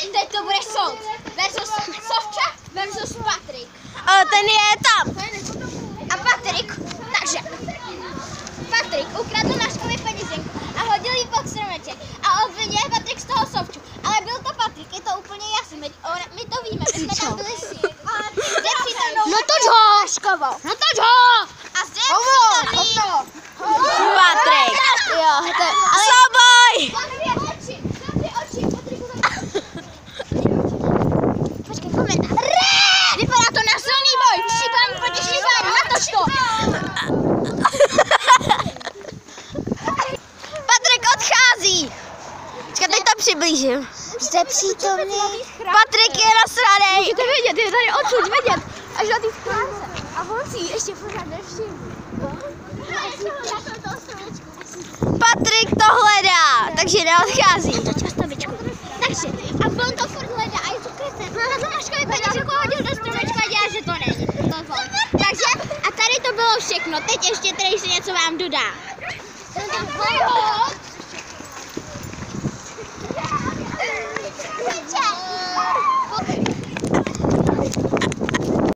teď to bude soud. Versus Sofča versus Patrik. Ten je tam. A Patrik, takže Patrik ukradl Naškovi peněženku a hodil ji pod stromeček. A obvinuje Patrik z toho Sofču. Ale byl to Patrik, je to úplně jasné. My to víme, my jsme tam byli si. No toč ho! Naškovou. No toč ho! A zde přítomný Patrik. Jo, to je... Souboj! Zavři oči, Patriku. Počkej, komentář. Vypadá to na silný boj. Šibám proti šibánu, natoč to. Patrik odchází. Počkej, teď to přiblížím. Jste přítomný. Patrik je nasranej. Můžete vidět, je tady odsud vidět. Až na té stránce. A on si ještě pořád nevšiml. Patrik to hledá, takže neodchází. Takže, a on to furt hledá a je to kryté. Na to Naškovi peněženku hodil do stromečka a dělá, že to není. Takže, a tady to bylo všechno. Teď ještě tady si něco vám dodám.